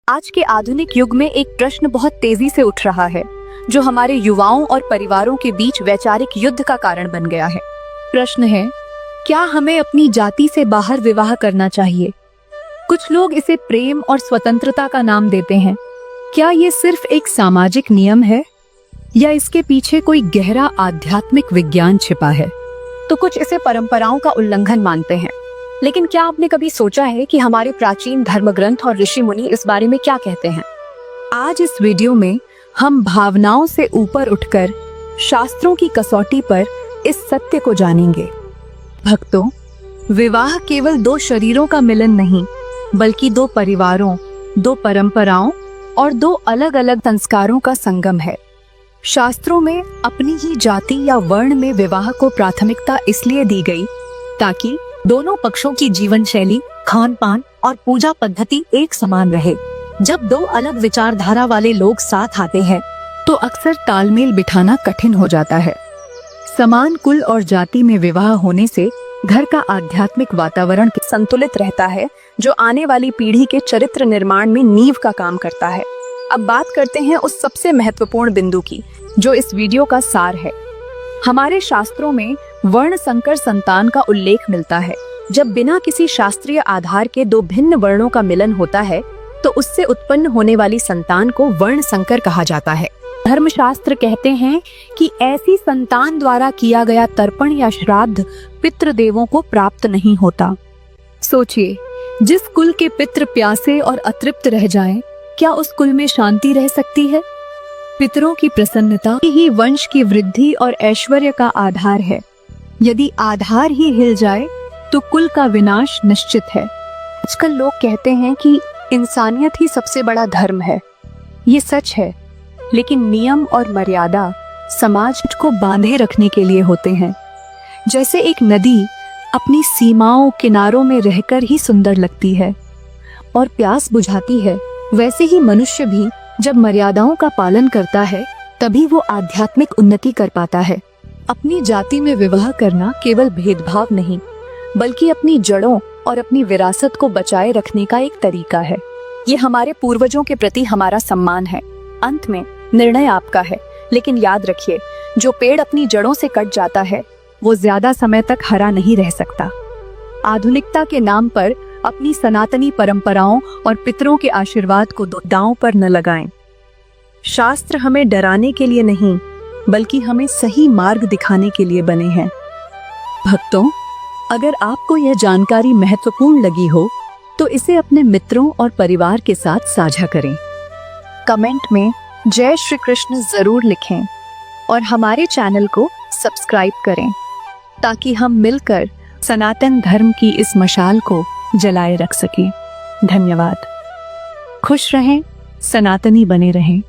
आज के आधुनिक युग में एक प्रश्न बहुत तेजी से उठ रहा है, जो हमारे युवाओं और परिवारों के बीच वैचारिक युद्ध का कारण बन गया है। प्रश्न है, क्या हमें अपनी जाति से बाहर विवाह करना चाहिए? कुछ लोग इसे प्रेम और स्वतंत्रता का नाम देते हैं। क्या ये सिर्फ एक सामाजिक नियम है या इसके पीछे कोई गहरा आध्यात्मिक विज्ञान छिपा है? तो कुछ इसे परंपराओं का उल्लंघन मानते हैं, लेकिन क्या आपने कभी सोचा है कि हमारे प्राचीन धर्मग्रंथ और ऋषि मुनि इस बारे में क्या कहते हैं? आज इस वीडियो में हम भावनाओं से ऊपर उठकर शास्त्रों की कसौटी पर इस सत्य को जानेंगे। भक्तों, विवाह केवल दो शरीरों का मिलन नहीं, बल्कि दो परिवारों, दो परंपराओं और दो अलग अलग संस्कारों का संगम है। शास्त्रों में अपनी ही जाति या वर्ण में विवाह को प्राथमिकता इसलिए दी गई ताकि दोनों पक्षों की जीवन शैली, खान पान और पूजा पद्धति एक समान रहे। जब दो अलग विचारधारा वाले लोग साथ आते हैं तो अक्सर तालमेल बिठाना कठिन हो जाता है। समान कुल और जाति में विवाह होने से घर का आध्यात्मिक वातावरण संतुलित रहता है, जो आने वाली पीढ़ी के चरित्र निर्माण में नींव का काम करता है। अब बात करते हैं उस सबसे महत्वपूर्ण बिंदु की, जो इस वीडियो का सार है। हमारे शास्त्रों में वर्ण संकर संतान का उल्लेख मिलता है। जब बिना किसी शास्त्रीय आधार के दो भिन्न वर्णों का मिलन होता है तो उससे उत्पन्न होने वाली संतान को वर्ण संकर कहा जाता है। धर्मशास्त्र कहते हैं कि ऐसी संतान द्वारा किया गया तर्पण या श्राद्ध पितृदेवों को प्राप्त नहीं होता। सोचिए, जिस कुल के पितृ प्यासे और अतृप्त रह जाएं, क्या उस कुल में शांति रह सकती है? पितरों की प्रसन्नता ही वंश की वृद्धि और ऐश्वर्य का आधार है। यदि आधार ही हिल जाए तो कुल का विनाश निश्चित है। आजकल लोग कहते हैं कि इंसानियत ही सबसे बड़ा धर्म है। ये सच है, लेकिन नियम और मर्यादा समाज को बांधे रखने के लिए होते हैं। जैसे एक नदी अपनी सीमाओं किनारों में रहकर ही सुंदर लगती है और प्यास बुझाती है, वैसे ही मनुष्य भी जब मर्यादाओं का पालन करता है तभी वो आध्यात्मिक उन्नति कर पाता है। अपनी जाति में विवाह करना केवल भेदभाव नहीं, बल्कि अपनी जड़ों और अपनी विरासत को बचाए रखने का एक तरीका है। ये हमारे पूर्वजों के प्रति हमारा सम्मान है। अंत में निर्णय आपका है, लेकिन याद रखिए, जो पेड़ अपनी जड़ों से कट जाता है वो ज्यादा समय तक हरा नहीं रह सकता। आधुनिकता के नाम पर अपनी सनातनी परंपराओं और पितरों के आशीर्वाद को दांव पर न लगाएं। शास्त्र हमें डराने के लिए नहीं, बल्कि हमें सही मार्ग दिखाने के लिए बने हैं। भक्तों, अगर आपको यह जानकारी महत्वपूर्ण लगी हो तो इसे अपने मित्रों और परिवार के साथ साझा करें। कमेंट में जय श्री कृष्ण जरूर लिखें और हमारे चैनल को सब्सक्राइब करें ताकि हम मिलकर सनातन धर्म की इस मशाल को जलाए रख सकें। धन्यवाद। खुश रहें, सनातनी बने रहें।